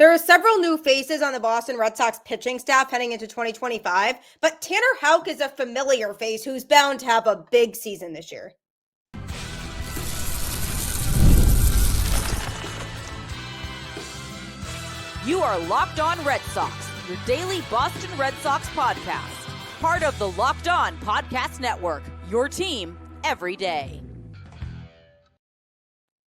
There are several new faces on the Boston Red Sox pitching staff heading into 2025, but Tanner Houck is a familiar face who's bound to have a big season this year. You are Locked On Red Sox, your daily Boston Red Sox podcast. Part of the Locked On Podcast Network, your team every day.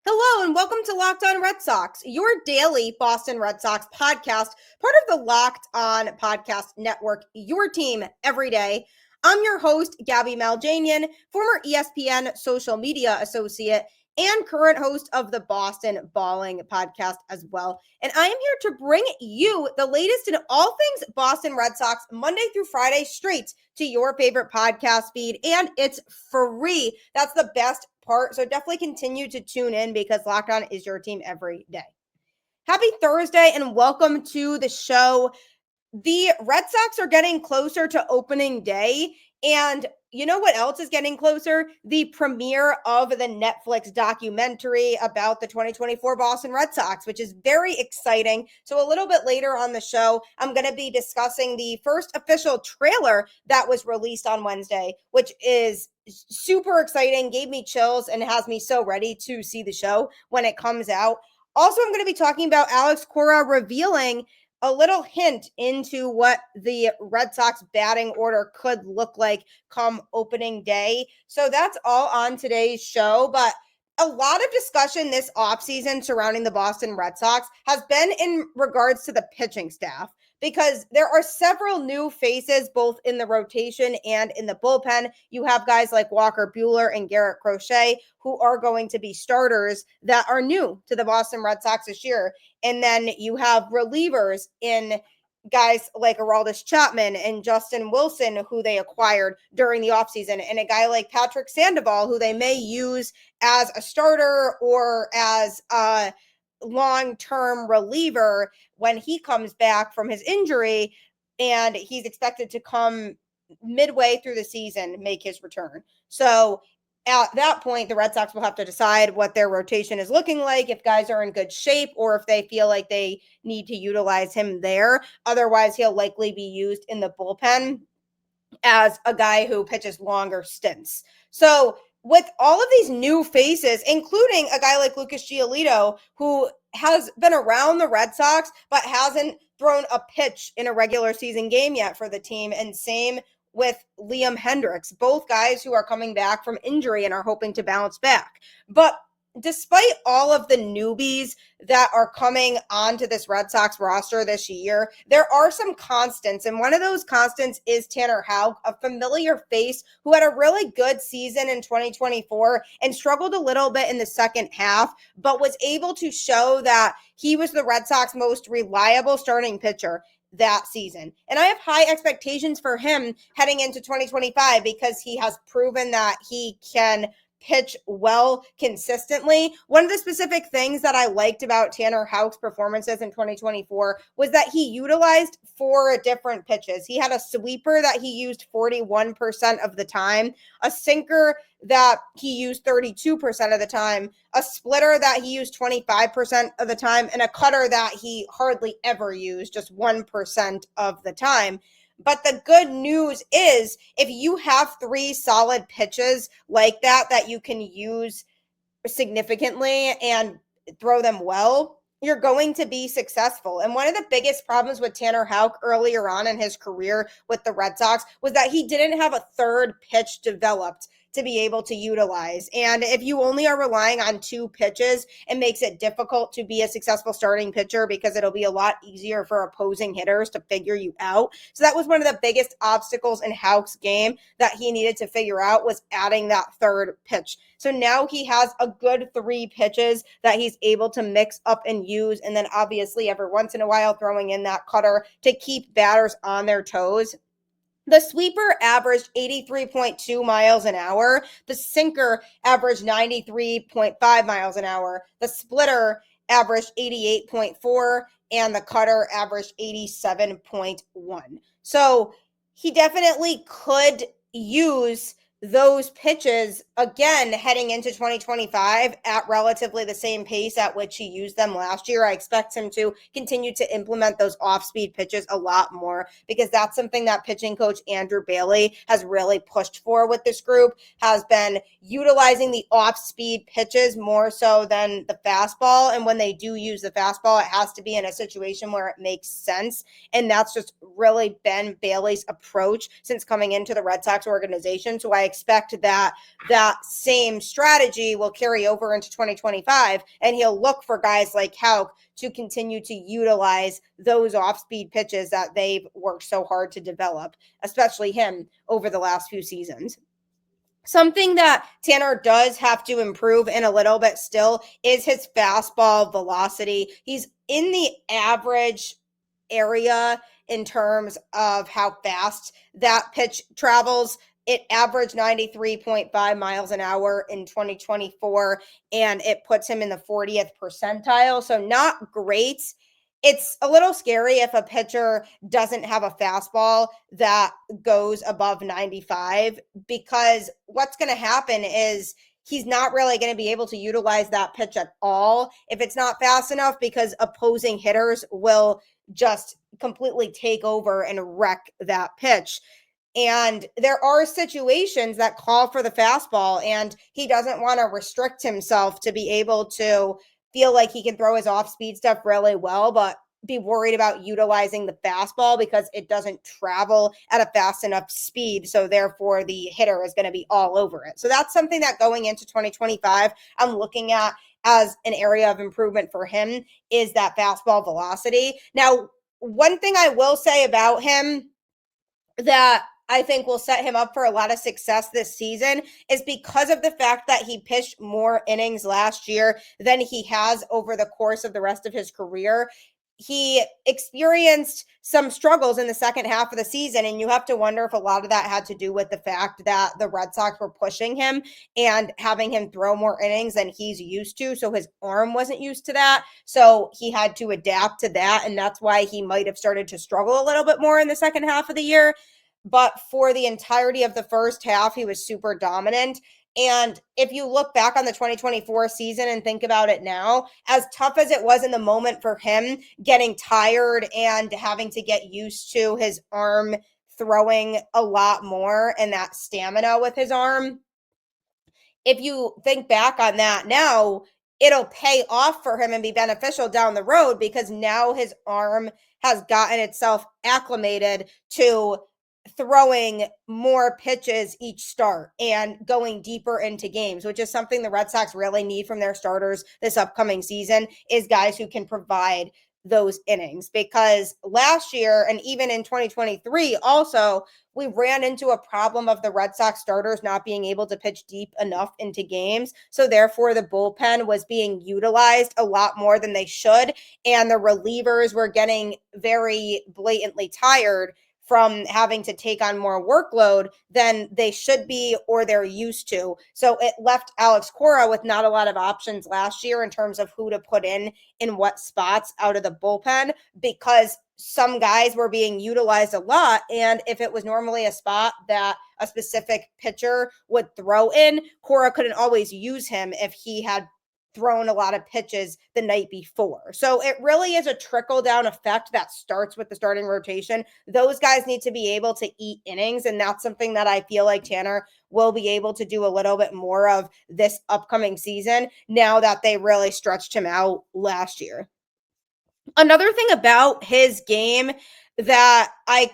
Hello and welcome to Locked On Red Sox, your daily Boston Red Sox podcast, part of the Locked On Podcast Network, your team every day. I'm your host, Gabby Maljanian, former ESPN social media associate and current host of the Boston Balling podcast as well. And I am here to bring you the latest in all things Boston Red Sox Monday through Friday straight to your favorite podcast feed. And it's free. That's the best part. So definitely continue to tune in because Locked On is your team every day. Happy Thursday and welcome to the show. The Red Sox are getting closer to opening day. And you know what else is getting closer? The premiere of the Netflix documentary about the 2024 Boston Red Sox, which is very exciting. So a little bit later on the show, I'm going to be discussing the first official trailer that was released on Wednesday, which is super exciting, gave me chills, and has me so ready to see the show when it comes out. Also, I'm going to be talking about Alex Cora revealing a little hint into what the Red Sox batting order could look like come opening day. So that's all on today's show. But a lot of discussion this offseason surrounding the Boston Red Sox has been in regards to the pitching staff, because there are several new faces both in the rotation and in the bullpen. You have guys like Walker Buehler and Garrett Crochet who are going to be starters that are new to the Boston Red Sox this year. And then you have relievers in guys like Aroldis Chapman and Justin Wilson, who they acquired during the offseason, and a guy like Patrick Sandoval, who they may use as a starter or as a long-term reliever when he comes back from his injury, and he's expected to come midway through the season, make his return. So at that point, the Red Sox will have to decide what their rotation is looking like, if guys are in good shape or if they feel like they need to utilize him there. Otherwise, he'll likely be used in the bullpen as a guy who pitches longer stints. So with all of these new faces, including a guy like Lucas Giolito, who has been around the Red Sox, but hasn't thrown a pitch in a regular season game yet for the team, and same with Liam Hendriks, both guys who are coming back from injury and are hoping to bounce back. But despite all of the newbies that are coming onto this Red Sox roster this year, there are some constants. And one of those constants is Tanner Houck, a familiar face who had a really good season in 2024 and struggled a little bit in the second half, but was able to show that he was the Red Sox most reliable starting pitcher that season. And I have high expectations for him heading into 2025 because he has proven that he can pitch well consistently. One of the specific things that I liked about Tanner Houck's performances in 2024 was that he utilized 4 different pitches. He had a sweeper that he used 41% of the time, a sinker that he used 32% of the time, a splitter that he used 25% of the time, and a cutter that he hardly ever used, just 1% of the time. But the good news is if you have 3 solid pitches like that you can use significantly and throw them well, you're going to be successful. And one of the biggest problems with Tanner Houck earlier on in his career with the Red Sox was that he didn't have a third pitch developed to be able to utilize. And if you only are relying on 2 pitches, it makes it difficult to be a successful starting pitcher because it'll be a lot easier for opposing hitters to figure you out. So that was one of the biggest obstacles in Houck's game that he needed to figure out, was adding that third pitch. So now he has a good 3 pitches that he's able to mix up and use. And then obviously every once in a while throwing in that cutter to keep batters on their toes. The sweeper averaged 83.2 miles an hour. The sinker averaged 93.5 miles an hour. The splitter averaged 88.4, and the cutter averaged 87.1. So he definitely could use those pitches again heading into 2025 at relatively the same pace at which he used them last year. I expect him to continue to implement those off-speed pitches a lot more, because that's something that pitching coach Andrew Bailey has really pushed for with this group, has been utilizing the off-speed pitches more so than the fastball. And when they do use the fastball, it has to be in a situation where it makes sense. And that's just really been Bailey's approach since coming into the Red Sox organization. So I expect that same strategy will carry over into 2025, and he'll look for guys like Houck to continue to utilize those off-speed pitches that they've worked so hard to develop, especially him over the last few seasons. Something that Tanner does have to improve in a little bit still is his fastball velocity. He's in the average area in terms of how fast that pitch travels. It averaged 93.5 miles an hour in 2024, and it puts him in the 40th percentile. So not great. It's a little scary if a pitcher doesn't have a fastball that goes above 95, because what's going to happen is he's not really going to be able to utilize that pitch at all if it's not fast enough, because opposing hitters will just completely take over and wreck that pitch. And there are situations that call for the fastball, and he doesn't want to restrict himself to be able to feel like he can throw his off-speed stuff really well, but be worried about utilizing the fastball because it doesn't travel at a fast enough speed. So therefore the hitter is going to be all over it. So that's something that going into 2025, I'm looking at as an area of improvement for him, is that fastball velocity. Now, one thing I will say about him that I think will set him up for a lot of success this season is because of the fact that he pitched more innings last year than he has over the course of the rest of his career. He experienced some struggles in the second half of the season, and you have to wonder if a lot of that had to do with the fact that the Red Sox were pushing him and having him throw more innings than he's used to. So his arm wasn't used to that. So he had to adapt to that, and that's why he might have started to struggle a little bit more in the second half of the year. But for the entirety of the first half, he was super dominant. And if you look back on the 2024 season and think about it now, as tough as it was in the moment for him, getting tired and having to get used to his arm throwing a lot more and that stamina with his arm, if you think back on that now, it'll pay off for him and be beneficial down the road, because now his arm has gotten itself acclimated to throwing more pitches each start and going deeper into games, which is something the Red Sox really need from their starters this upcoming season, is guys who can provide those innings. Because last year, and even in 2023 also, we ran into a problem of the Red Sox starters not being able to pitch deep enough into games. So therefore the bullpen was being utilized a lot more than they should, and the relievers were getting very blatantly tired from having to take on more workload than they should be or they're used to. So it left Alex Cora with not a lot of options last year in terms of who to put in what spots out of the bullpen, because some guys were being utilized a lot. And if it was normally a spot that a specific pitcher would throw in, Cora couldn't always use him if he had thrown a lot of pitches the night before. So it really is a trickle down effect that starts with the starting rotation. Those guys need to be able to eat innings, and that's something that I feel like Tanner will be able to do a little bit more of this upcoming season, now that they really stretched him out last year. Another thing about his game that I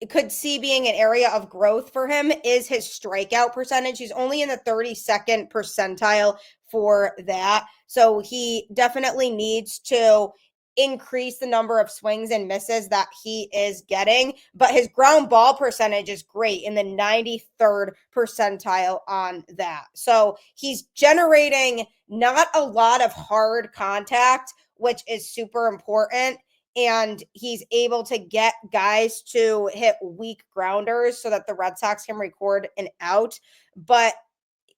could see being an area of growth for him is his strikeout percentage. He's only in the 32nd percentile for that. So he definitely needs to increase the number of swings and misses that he is getting. But his ground ball percentage is great, in the 93rd percentile on that. So he's generating not a lot of hard contact, which is super important. And he's able to get guys to hit weak grounders so that the Red Sox can record an out. But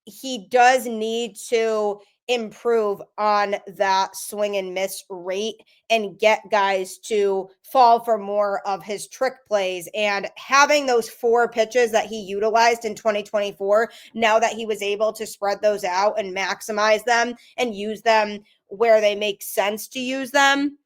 he does need to improve on that swing and miss rate and get guys to fall for more of his trick plays. And having those 4 pitches that he utilized in 2024, now that he was able to spread those out and maximize them and use them where they make sense to use them,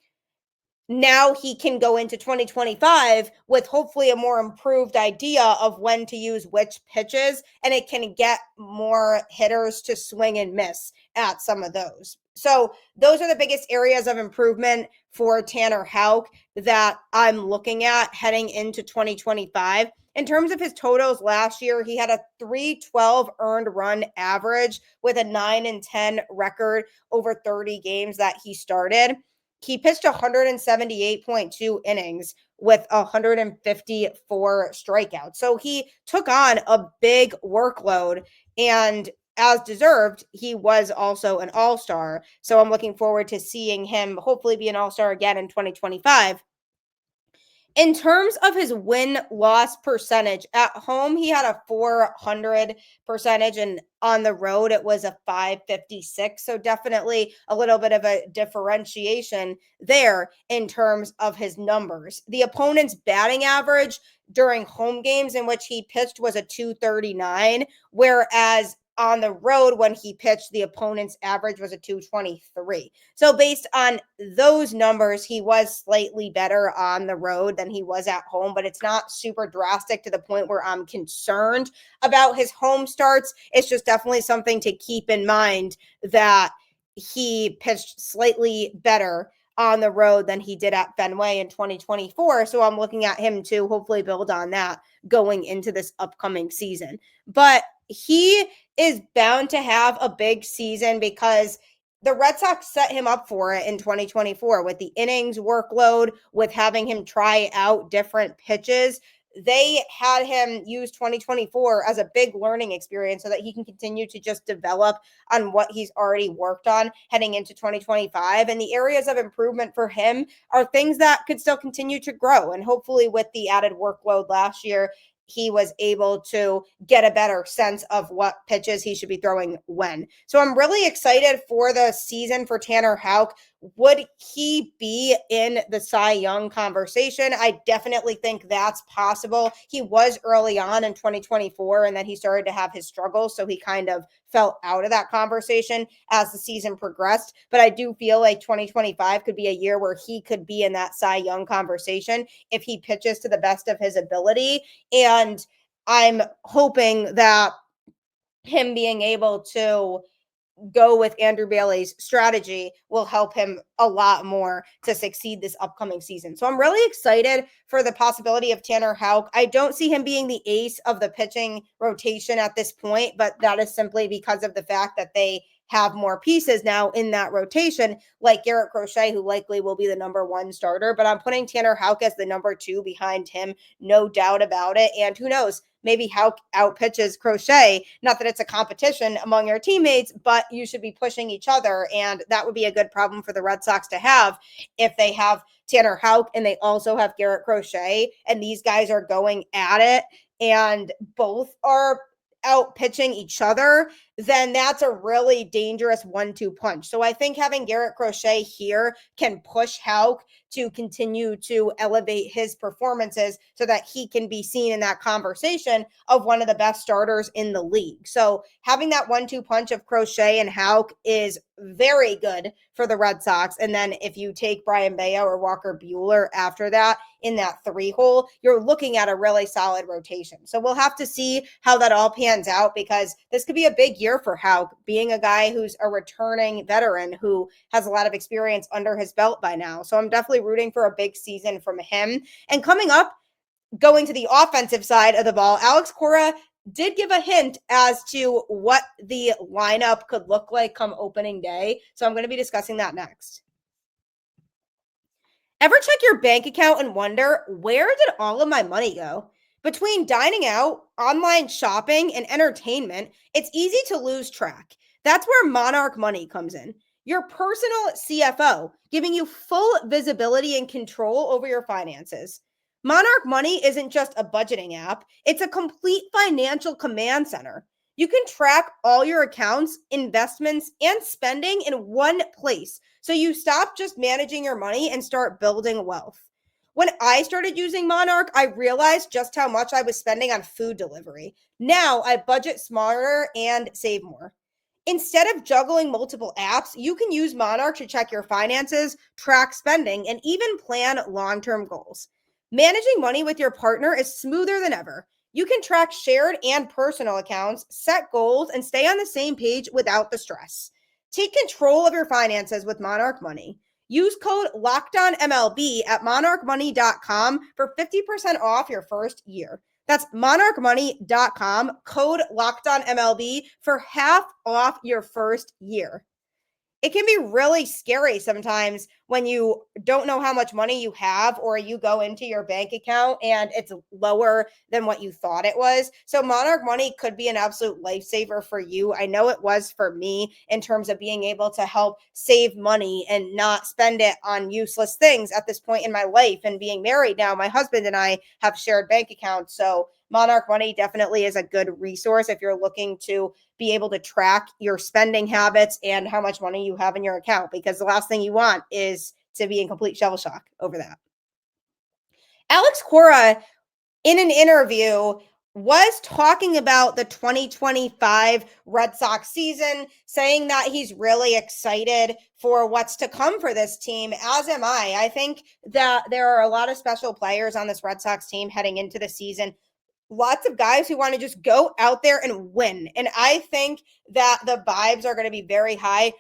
now he can go into 2025 with hopefully a more improved idea of when to use which pitches, and it can get more hitters to swing and miss at some of those. So those are the biggest areas of improvement for Tanner Houck that I'm looking at heading into 2025. In terms of his totals last year, he had a 312 earned run average with a 9-10 record over 30 games that he started. He pitched 178.2 innings with 154 strikeouts. So he took on a big workload, and as deserved, he was also an all-star. So I'm looking forward to seeing him hopefully be an all-star again in 2025. In terms of his win-loss percentage, at home he had a 400 percentage, and on the road it was a 556. So definitely a little bit of a differentiation there in terms of his numbers. The opponent's batting average during home games in which he pitched was a 239, whereas on the road when he pitched, the opponent's average was a 223. So based on those numbers, he was slightly better on the road than he was at home, but it's not super drastic to the point where I'm concerned about his home starts. It's just definitely something to keep in mind that he pitched slightly better on the road than he did at Fenway in 2024. So I'm looking at him to hopefully build on that going into this upcoming season. But he is bound to have a big season because the Red Sox set him up for it in 2024 with the innings workload, with having him try out different pitches. They had him use 2024 as a big learning experience so that he can continue to just develop on what he's already worked on heading into 2025. And the areas of improvement for him are things that could still continue to grow. And hopefully with the added workload last year, he was able to get a better sense of what pitches he should be throwing when. So I'm really excited for the season for Tanner Houck. Would he be in the Cy Young conversation? I definitely think that's possible. He was early on in 2024, and then he started to have his struggles, so he kind of fell out of that conversation as the season progressed. But I do feel like 2025 could be a year where he could be in that Cy Young conversation if he pitches to the best of his ability. And I'm hoping that him being able to go with Andrew Bailey's strategy will help him a lot more to succeed this upcoming season. So I'm really excited for the possibility of Tanner Houck. I don't see him being the ace of the pitching rotation at this point, but that is simply because of the fact that they have more pieces now in that rotation, like Garrett Crochet, who likely will be the number 1 starter. But I'm putting Tanner Houck as the number 2 behind him, no doubt about it. And who knows, maybe Houck outpitches Crochet. Not that it's a competition among your teammates, but you should be pushing each other. And that would be a good problem for the Red Sox to have if they have Tanner Houck and they also have Garrett Crochet, and these guys are going at it and both are out pitching each other, then that's a really dangerous 1-2 punch. So I think having Garrett Crochet here can push Houck to continue to elevate his performances so that he can be seen in that conversation of one of the best starters in the league. So having that 1-2 punch of Crochet and Houck is very good for the Red Sox. And then if you take Brian Bayo or Walker Buehler after that in that 3-hole, you're looking at a really solid rotation. So we'll have to see how that all pans out, because this could be a big year for Houck, being a guy who's a returning veteran who has a lot of experience under his belt by now. So I'm definitely rooting for a big season from him. And coming up, going to the offensive side of the ball, Alex Cora did give a hint as to what the lineup could look like come opening day. So I'm going to be discussing that next. Ever check your bank account and wonder, where did all of my money go? Between dining out, online shopping, and entertainment, it's easy to lose track. That's where Monarch Money comes in. Your personal CFO, giving you full visibility and control over your finances. Monarch Money isn't just a budgeting app, it's a complete financial command center. You can track all your accounts, investments, and spending in one place. So you stop just managing your money and start building wealth. When I started using Monarch, I realized just how much I was spending on food delivery. Now I budget smarter and save more. Instead of juggling multiple apps, you can use Monarch to check your finances, track spending, and even plan long-term goals. Managing money with your partner is smoother than ever. You can track shared and personal accounts, set goals, and stay on the same page without the stress. Take control of your finances with Monarch Money. Use code LOCKEDONMLB at monarchmoney.com for 50% off your first year. That's monarchmoney.com, code LOCKEDONMLB for half off your first year. It can be really scary sometimes when you don't know how much money you have, or you go into your bank account and it's lower than what you thought it was. So Monarch Money could be an absolute lifesaver for you. I know it was for me in terms of being able to help save money and not spend it on useless things at this point in my life. And being married now, my husband and I have shared bank accounts. So Monarch Money definitely is a good resource if you're looking to be able to track your spending habits and how much money you have in your account, because the last thing you want is to be in complete shell shock over that. Alex Cora, in an interview, was talking about the 2025 Red Sox season, saying that he's really excited for what's to come for this team, as am I. I think that there are a lot of special players on this Red Sox team heading into the season. Lots of guys who want to just go out there and win. And I think that the vibes are going to be very high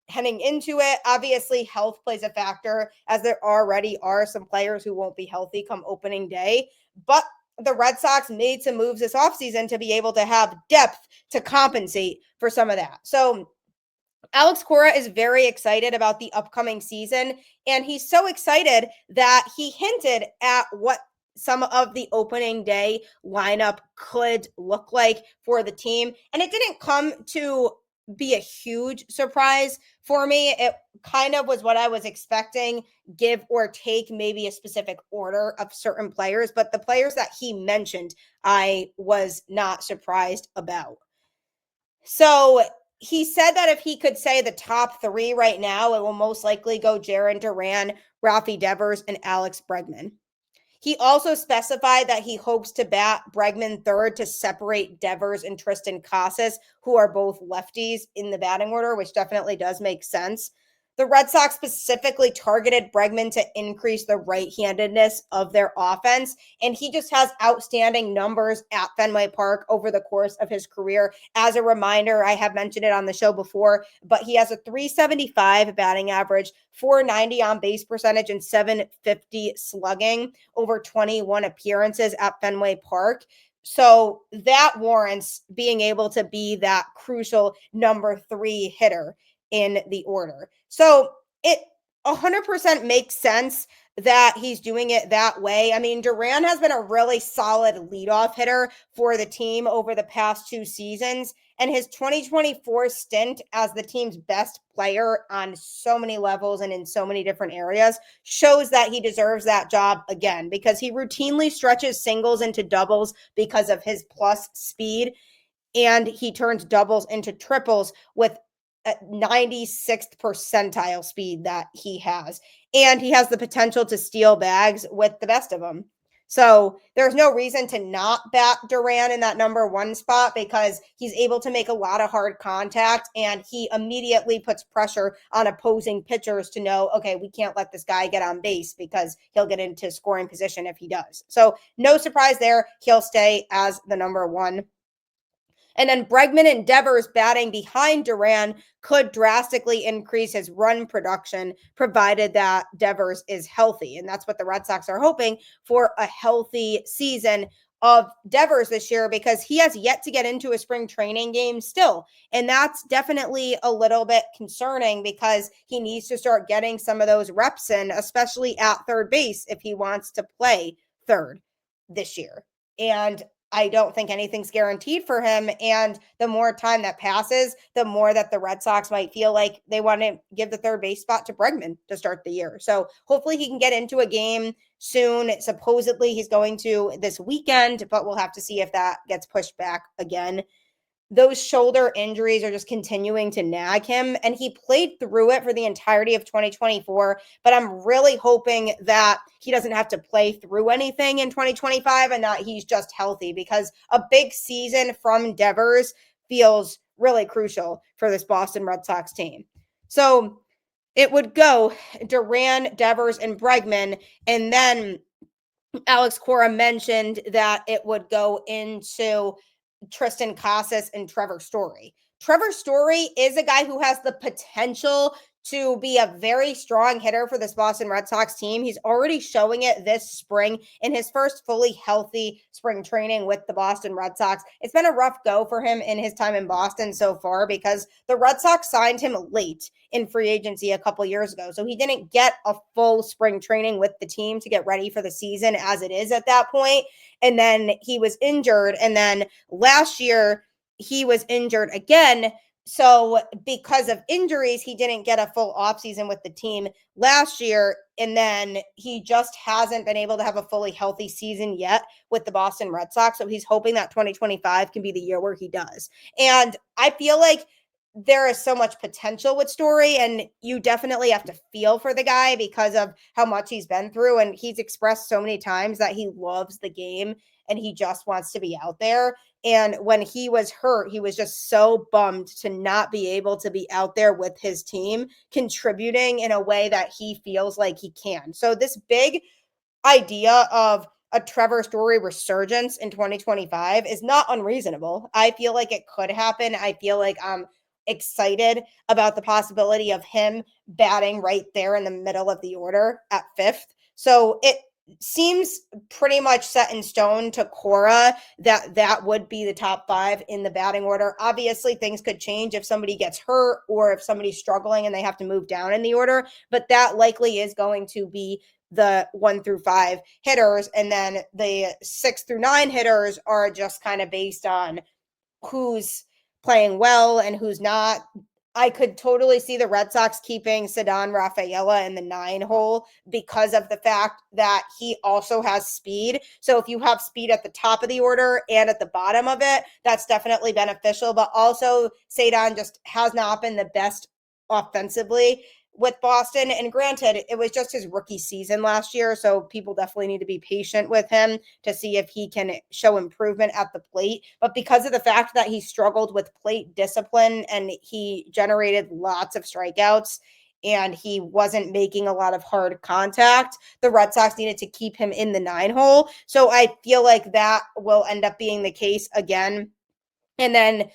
heading into it. Obviously, health plays a factor, as there already are some players who won't be healthy come opening day. But the Red Sox made some moves this offseason to be able to have depth to compensate for some of that. So Alex Cora is very excited about the upcoming season, and he's so excited that he hinted at what some of the opening day lineup could look like for the team. And it didn't come to be a huge surprise for me. It kind of was what I was expecting, give or take maybe a specific order of certain players, but the players that he mentioned, I was not surprised about. So he said that if he could say the top three right now, it will most likely go Jarren Duran, Rafael Devers, and Alex Bregman. He also specified that he hopes to bat Bregman third to separate Devers and Tristan Casas, who are both lefties in the batting order, which definitely does make sense. The Red Sox specifically targeted Bregman to increase the right-handedness of their offense, and he just has outstanding numbers at Fenway Park over the course of his career. As a reminder, I have mentioned it on the show before, but he has a .375 batting average, .490 on base percentage, and .750 slugging over 21 appearances at Fenway Park. So that warrants being able to be that crucial number 3 hitter in the order. So it 100% makes sense that he's doing it that way. I mean, Duran has been a really solid leadoff hitter for the team over the past 2 seasons, and his 2024 stint as the team's best player on so many levels and in so many different areas shows that he deserves that job again, because he routinely stretches singles into doubles because of his plus speed, and he turns doubles into triples with 96th percentile speed that he has. And he has the potential to steal bags with the best of them. So there's no reason to not bat Duran in that number 1 spot, because he's able to make a lot of hard contact, and he immediately puts pressure on opposing pitchers to know, okay, we can't let this guy get on base, because he'll get into scoring position if he does. So no surprise there. He'll stay as the number 1. And then Bregman and Devers batting behind Duran could drastically increase his run production, provided that Devers is healthy. And that's what the Red Sox are hoping for, a healthy season of Devers this year, because he has yet to get into a spring training game still. And that's definitely a little bit concerning, because he needs to start getting some of those reps in, especially at third base, if he wants to play third this year. And I don't think anything's guaranteed for him. And the more time that passes, the more that the Red Sox might feel like they want to give the third base spot to Bregman to start the year. So hopefully he can get into a game soon. Supposedly he's going to this weekend, but we'll have to see if that gets pushed back again. those shoulder injuries are just continuing to nag him, and he played through it for the entirety of 2024, but I'm really hoping that he doesn't have to play through anything in 2025 and that he's just healthy, because a big season from Devers feels really crucial for this Boston Red Sox team. So it would go Duran, Devers, and Bregman, and then Alex Cora mentioned that it would go into Tristan Casas and Trevor Story. Trevor Story is a guy who has the potential to be a very strong hitter for this Boston Red Sox team. He's already showing it this spring in his first fully healthy spring training with the Boston Red Sox. It's been a rough go for him in his time in Boston so far because the Red Sox signed him late in free agency a couple years ago. So he didn't get a full spring training with the team to get ready for the season as it is at that point. And then he was injured. And then last year, he was injured again. So because of injuries, he didn't get a full offseason with the team last year. And then he just hasn't been able to have a fully healthy season yet with the Boston Red Sox. So he's hoping that 2025 can be the year where he does. And I feel like there is so much potential with Story, and you definitely have to feel for the guy because of how much he's been through. And he's expressed so many times that he loves the game and he just wants to be out there. And when he was hurt, he was just so bummed to not be able to be out there with his team, contributing in a way that he feels like he can. So this big idea of a Trevor Story resurgence in 2025 is not unreasonable. I feel like it could happen. I feel like I'm excited about the possibility of him batting right there in the middle of the order at fifth. So it seems pretty much set in stone to Cora that would be the top five in the batting order. Obviously, things could change if somebody gets hurt or if somebody's struggling and they have to move down in the order, but that likely is going to be the 1 through 5 hitters. And then the 6 through 9 hitters are just kind of based on who's playing well and who's not. I could totally see the Red Sox keeping Ceddanne Rafaela in the 9 hole because of the fact that he also has speed. So if you have speed at the top of the order and at the bottom of it, that's definitely beneficial. But also Ceddanne just has not been the best offensively with Boston. And granted, it was just his rookie season last year, so people definitely need to be patient with him to see if he can show improvement at the plate. But because of the fact that he struggled with plate discipline and he generated lots of strikeouts and he wasn't making a lot of hard contact, the Red Sox needed to keep him in the 9 hole. So I feel like that will end up being the case again. And then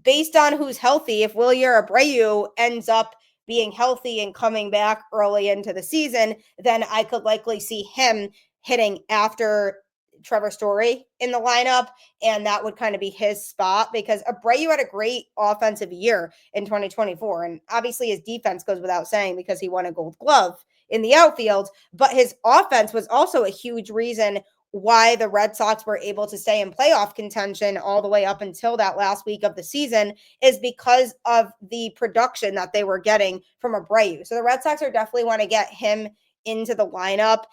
based on who's healthy, if Wilyer Abreu ends up being healthy and coming back early into the season, then I could likely see him hitting after Trevor Story in the lineup, and that would kind of be his spot because Abreu had a great offensive year in 2024, and obviously his defense goes without saying because he won a Gold Glove in the outfield, but his offense was also a huge reason why the Red Sox were able to stay in playoff contention all the way up until that last week of the season is because of the production that they were getting from Abreu. So the Red Sox are definitely want to get him into the lineup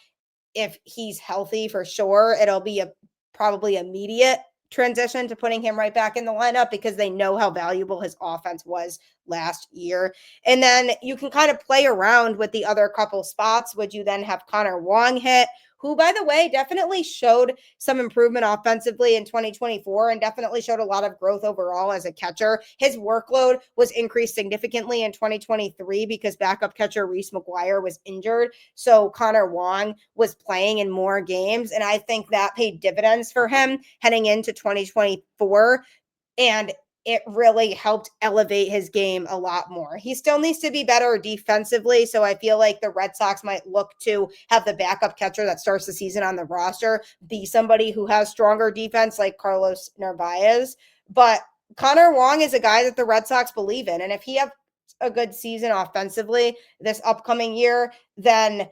if he's healthy for sure. It'll be a probably immediate transition to putting him right back in the lineup because they know how valuable his offense was last year. And then you can kind of play around with the other couple spots. Would you then have Connor Wong hit, who, by the way, definitely showed some improvement offensively in 2024 and definitely showed a lot of growth overall as a catcher. His workload was increased significantly in 2023 because backup catcher Reese McGuire was injured. So Connor Wong was playing in more games, and I think that paid dividends for him heading into 2024. And it really helped elevate his game a lot more. He still needs to be better defensively, so I feel like the Red Sox might look to have the backup catcher that starts the season on the roster be somebody who has stronger defense like Carlos Narvaez. But Connor Wong is a guy that the Red Sox believe in, and if he has a good season offensively this upcoming year, then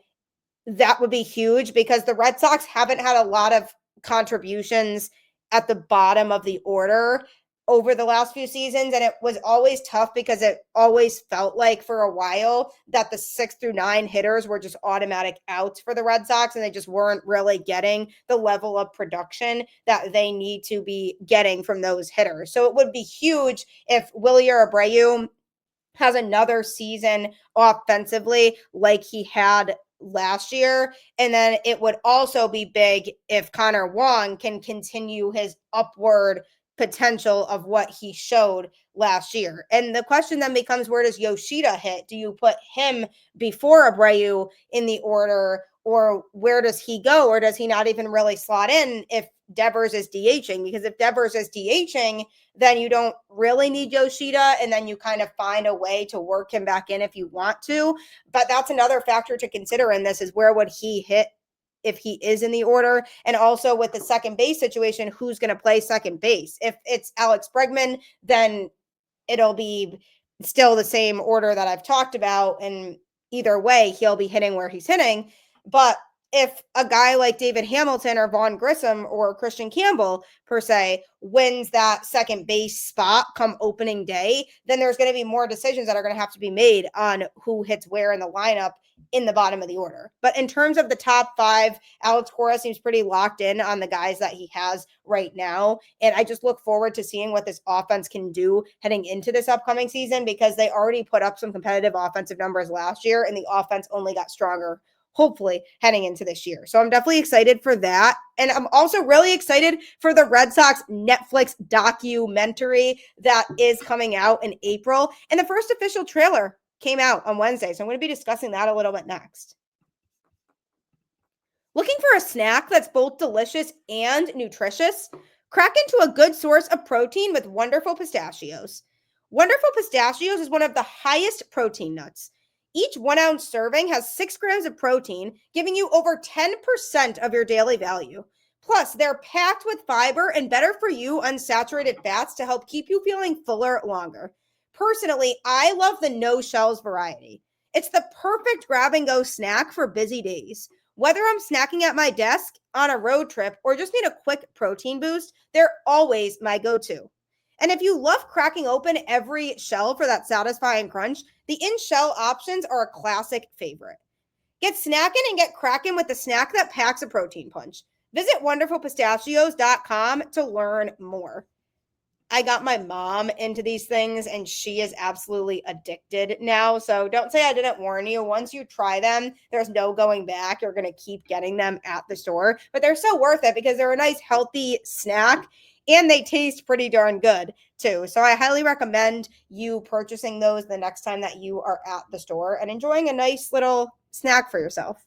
that would be huge because the Red Sox haven't had a lot of contributions at the bottom of the order over the last few seasons, and it was always tough because it always felt like for a while that the 6 through 9 hitters were just automatic outs for the Red Sox, and they just weren't really getting the level of production that they need to be getting from those hitters. So it would be huge if Wilyer Abreu has another season offensively like he had last year. And then it would also be big if Connor Wong can continue his upward potential of what he showed last year. And the question then becomes, where does Yoshida hit? Do you put him before Abreu in the order, or where does he go? Or does he not even really slot in if Devers is DHing? Because if Devers is DHing, then you don't really need Yoshida, and then you kind of find a way to work him back in if you want to. But that's another factor to consider in this, is where would he hit if he is in the order? And also with the second base situation, who's going to play second base? If it's Alex Bregman, then it'll be still the same order that I've talked about, and either way, he'll be hitting where he's hitting. But if a guy like David Hamilton or Vaughn Grissom or Christian Campbell, per se, wins that second base spot come opening day, then there's going to be more decisions that are going to have to be made on who hits where in the lineup in the bottom of the order. But in terms of the top 5, Alex Cora seems pretty locked in on the guys that he has right now. And I just look forward to seeing what this offense can do heading into this upcoming season, because they already put up some competitive offensive numbers last year, and the offense only got stronger, hopefully, heading into this year. So I'm definitely excited for that. And I'm also really excited for the Red Sox Netflix documentary that is coming out in April. And the first official trailer came out on Wednesday. So I'm going to be discussing that a little bit next. Looking for a snack that's both delicious and nutritious? Crack into a good source of protein with Wonderful Pistachios. Wonderful Pistachios is one of the highest protein nuts. Each 1 ounce serving has 6 grams of protein, giving you over 10% of your daily value. Plus, they're packed with fiber and better for you unsaturated fats to help keep you feeling fuller longer. Personally, I love the no shells variety. It's the perfect grab and go snack for busy days. Whether I'm snacking at my desk, on a road trip, or just need a quick protein boost, they're always my go-to. And if you love cracking open every shell for that satisfying crunch, the in-shell options are a classic favorite. Get snacking and get cracking with the snack that packs a protein punch. Visit wonderfulpistachios.com to learn more. I got my mom into these things, and she is absolutely addicted now. So don't say I didn't warn you. Once you try them, there's no going back. You're going to keep getting them at the store. But they're so worth it because they're a nice, healthy snack, and they taste pretty darn good too. So I highly recommend you purchasing those the next time that you are at the store and enjoying a nice little snack for yourself.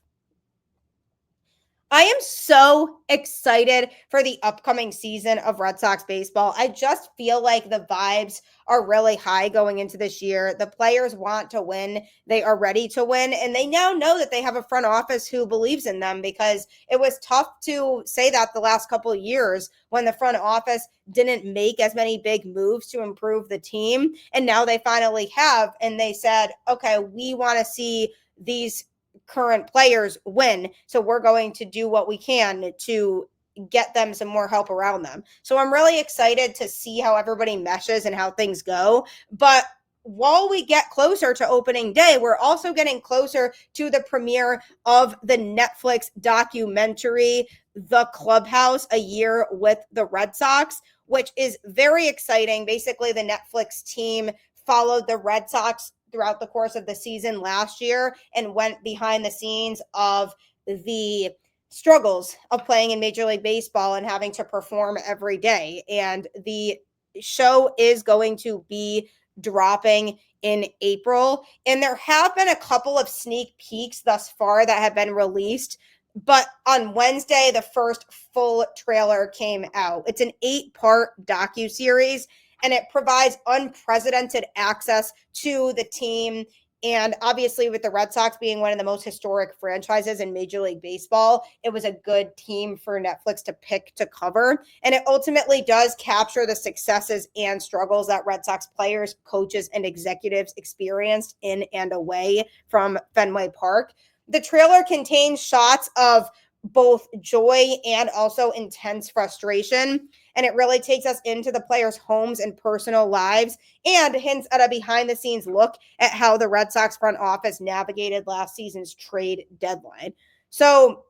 I am so excited for the upcoming season of Red Sox baseball. I just feel like the vibes are really high going into this year. The players want to win. They are ready to win. And they now know that they have a front office who believes in them, because it was tough to say that the last couple of years when the front office didn't make as many big moves to improve the team. And now they finally have. And they said, okay, we want to see these current players win, so we're going to do what we can to get them some more help around them. So I'm really excited to see how everybody meshes and how things go. But while we get closer to opening day, we're also getting closer to the premiere of the Netflix documentary, The Clubhouse, A Year with the Red Sox, which is very exciting. Basically, the Netflix team followed the Red Sox throughout the course of the season last year and went behind the scenes of the struggles of playing in Major League Baseball and having to perform every day. And the show is going to be dropping in April. And there have been a couple of sneak peeks thus far that have been released. But on Wednesday, the first full trailer came out. It's an 8-part docuseries, and it provides unprecedented access to the team. And obviously, with the Red Sox being one of the most historic franchises in Major League Baseball, it was a good team for Netflix to pick to cover. And it ultimately does capture the successes and struggles that Red Sox players, coaches, and executives experienced in and away from Fenway Park. The trailer contains shots of both joy and also intense frustration. and it really takes us into the players' homes and personal lives and hints at a behind-the-scenes look at how the Red Sox front office navigated last season's trade deadline. So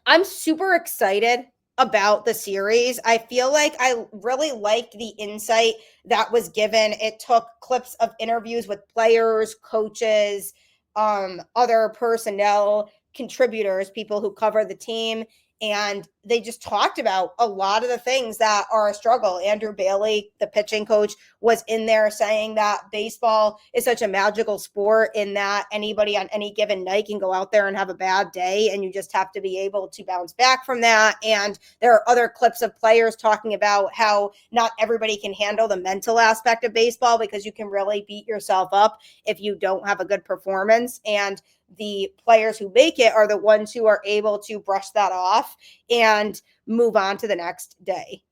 I'm super excited about the series. I feel like I really liked the insight that was given. It took clips of interviews with players, coaches, other personnel, contributors, people who cover the team, and they just talked about a lot of the things that are a struggle. Andrew Bailey, the pitching coach, was in there saying that baseball is such a magical sport in that anybody on any given night can go out there and have a bad day, and you just have to be able to bounce back from that. And there are other clips of players talking about how not everybody can handle the mental aspect of baseball because you can really beat yourself up if you don't have a good performance. And the players who make it are the ones who are able to brush that off and move on to the next day.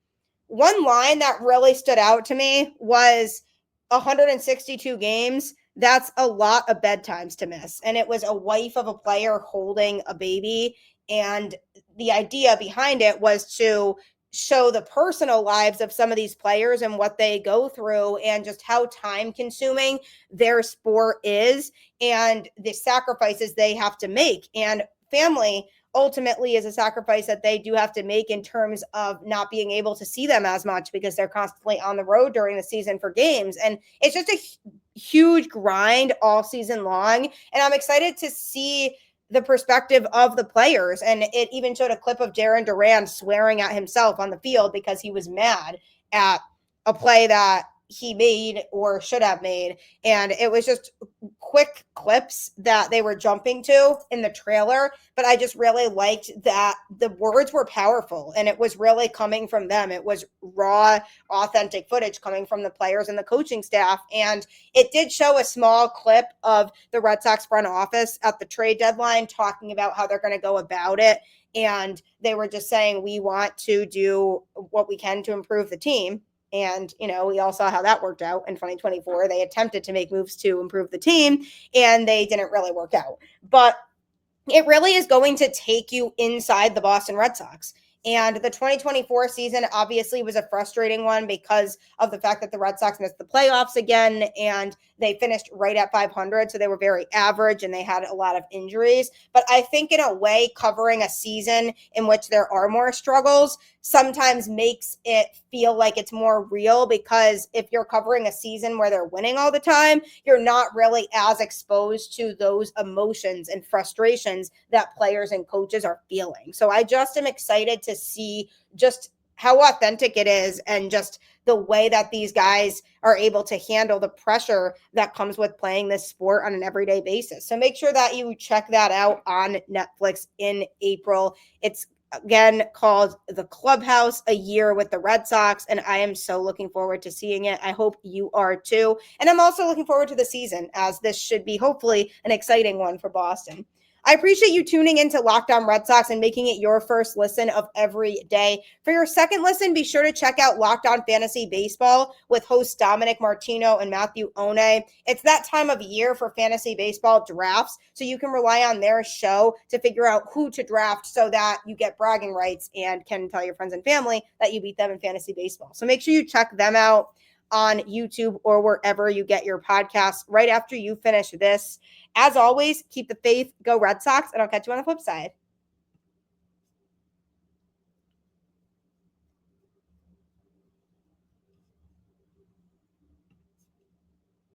One line that really stood out to me was 162 games. That's a lot of bedtimes to miss. And it was a wife of a player holding a baby. And the idea behind it was to show the personal lives of some of these players and what they go through and just how time consuming their sport is and the sacrifices they have to make. And family ultimately is a sacrifice that they do have to make in terms of not being able to see them as much because they're constantly on the road during the season for games. And it's just a huge grind all season long. And I'm excited to see the perspective of the players. And it even showed a clip of Jarren Duran swearing at himself on the field because he was mad at a play that he made or should have made. And it was just quick clips that they were jumping to in the trailer, but I just really liked that the words were powerful and it was really coming from them. It was raw, authentic footage coming from the players and the coaching staff. And it did show a small clip of the Red Sox front office at the trade deadline talking about how they're going to go about it. And they were just saying, we want to do what we can to improve the team. And, we all saw how that worked out in 2024. They attempted to make moves to improve the team and they didn't really work out. But it really is going to take you inside the Boston Red Sox. And the 2024 season obviously was a frustrating one because of the fact that the Red Sox missed the playoffs again and they finished right at 500. So they were very average and they had a lot of injuries. But I think in a way, covering a season in which there are more struggles sometimes makes it feel like it's more real, because if you're covering a season where they're winning all the time, you're not really as exposed to those emotions and frustrations that players and coaches are feeling. So I just am excited to see just how authentic it is and just the way that these guys are able to handle the pressure that comes with playing this sport on an everyday basis. So make sure that you check that out on Netflix in April. It's again called The Clubhouse, a year with the Red Sox, and I am so looking forward to seeing it. I hope you are too. And I'm also looking forward to the season, as this should be hopefully an exciting one for Boston. I appreciate you tuning into Locked On Red Sox and making it your first listen of every day. For your second listen, be sure to check out Locked On Fantasy Baseball with hosts Dominic Martino and Matthew One. It's that time of year for fantasy baseball drafts, so you can rely on their show to figure out who to draft so that you get bragging rights and can tell your friends and family that you beat them in fantasy baseball. So make sure you check them out on YouTube or wherever you get your podcasts right after you finish this. As always, keep the faith, go Red Sox, and I'll catch you on the flip side.